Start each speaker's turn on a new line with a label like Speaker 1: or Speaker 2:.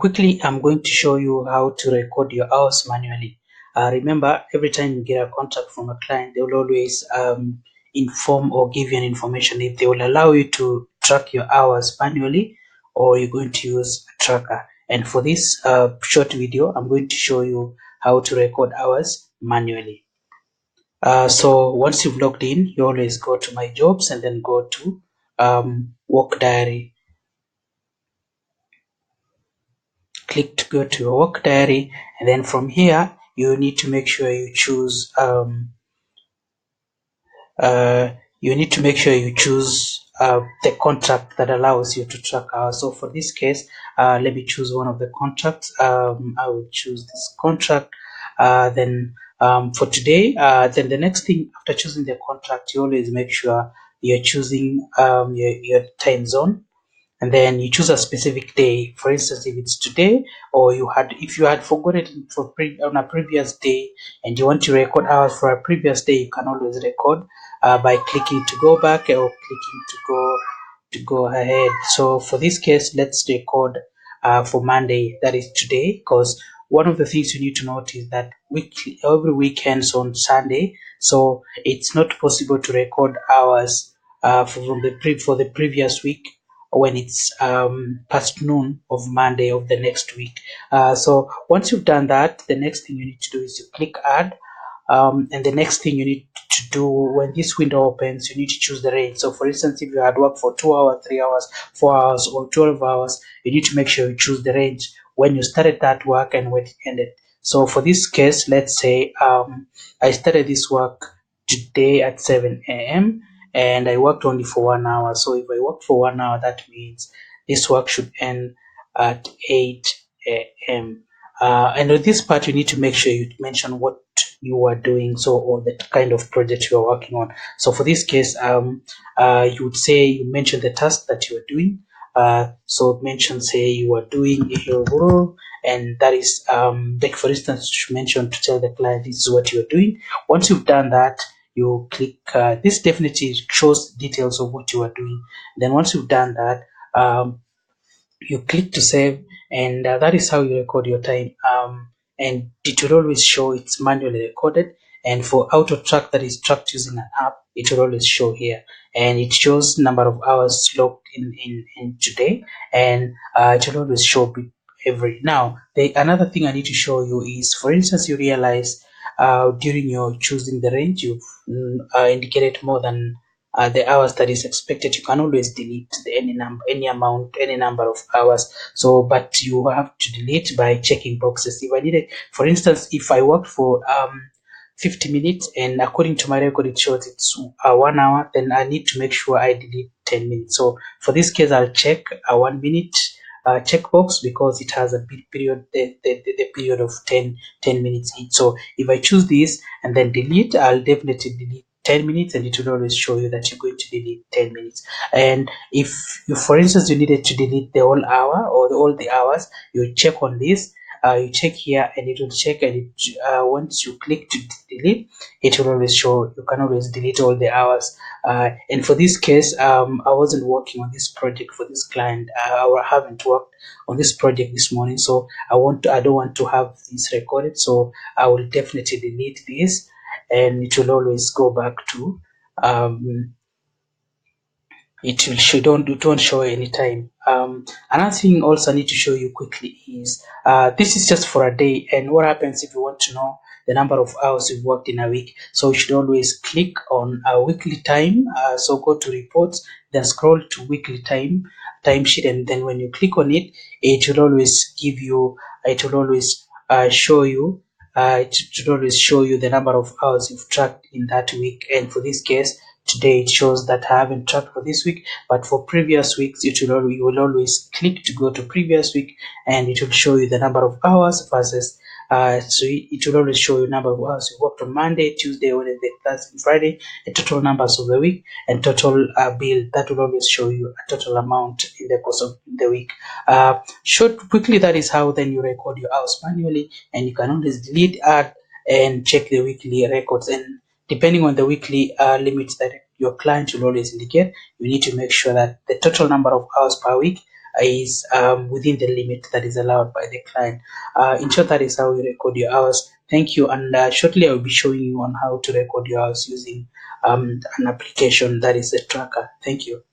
Speaker 1: Quickly, I'm going to show you how to record your hours manually. Remember, every time you get a contract from a client, they will always inform or give you an information if they will allow you to track your hours manually or you're going to use a tracker. And for this short video, I'm going to show you how to record hours manually. So once you've logged in, you always go to my jobs and then go to work diary. Click to go to your work diary, and then from here you need to make sure you choose the contract that allows you to track hours. So for this case, let me choose one of the contracts. I will choose this contract. Then for today, then the next thing after choosing the contract, you always make sure you're choosing your time zone, and then you choose a specific day. For instance, if it's today, or if you had forgotten on a previous day and you want to record hours for a previous day, you can always record by clicking to go back or clicking to go ahead. So for this case, let's record for Monday, that is today, because one of the things you need to note is that every weekends on Sunday, so it's not possible to record hours for the previous week when it's past noon of Monday of the next week. So once you've done that, the next thing you need to do is you click add. And the next thing you need to do when this window opens, you need to choose the range. So for instance, if you had worked for 2 hours, 3 hours, 4 hours, or 12 hours, you need to make sure you choose the range when you started that work and when it ended. So for this case, let's say I started this work today at 7 a.m. and I worked only for 1 hour. So if I work for 1 hour, that means this work should end at 8 a.m. And with this part, you need to make sure you mention what you are doing, so or the kind of project you are working on. So for this case, you would say you mention the task that you are doing. So mention, say you are doing your role, and that is like for instance, you mention to tell the client this is what you are doing. Once you've done that, you click this definitely shows details of what you are doing. Then once you've done that, you click to save, and that is how you record your time. And it will always show it's manually recorded, and for auto track, that is tracked using an app, it will always show here, and it shows number of hours logged in today, and it will always show every now. Another thing I need to show you is, for instance, you realize during your choosing the range, you've indicated more than the hours that is expected. You can always delete any number of hours. So but you have to delete by checking boxes. If I needed, for instance, if I worked for 50 minutes and according to my record it shows it's 1 hour, then I need to make sure I delete 10 minutes. So for this case, I'll check a 1 minute checkbox because it has a period, the period of 10 minutes each. So if I choose this and then delete, I'll definitely delete 10 minutes, and it will always show you that you're going to delete 10 minutes. And if you, for instance, you needed to delete the whole hour or all the hours, you check on this. You check here and it will check, and once you click to delete, it will always show you can always delete all the hours. And for this case, I wasn't working on this project for this client, or I haven't worked on this project this morning, so I don't want to have this recorded, so I will definitely delete this, and it will always go back to it won't show any time. Another thing also I need to show you quickly is this is just for a day, and what happens if you want to know the number of hours you've worked in a week. So you should always click on a weekly time. So go to reports, then scroll to weekly timesheet, and then when you click on it, it will always give you, it will always show you it should always show you the number of hours you've tracked in that week. And for this case, today it shows that I haven't tracked for this week, but for previous weeks, you will always click to go to previous week, and it will show you the number of hours versus. So it will always show you number of hours you worked on Monday, Tuesday, Wednesday, Thursday, Friday, the total numbers of the week, and total bill. That will always show you a total amount in the course of the week. Quickly, that is how then you record your hours manually, and you can always delete, add, and check the weekly records. And depending on the weekly limits that your client will always indicate, you need to make sure that the total number of hours per week is within the limit that is allowed by the client. In short, that is how you record your hours. Thank you, and shortly I will be showing you on how to record your hours using an application that is a tracker. Thank you.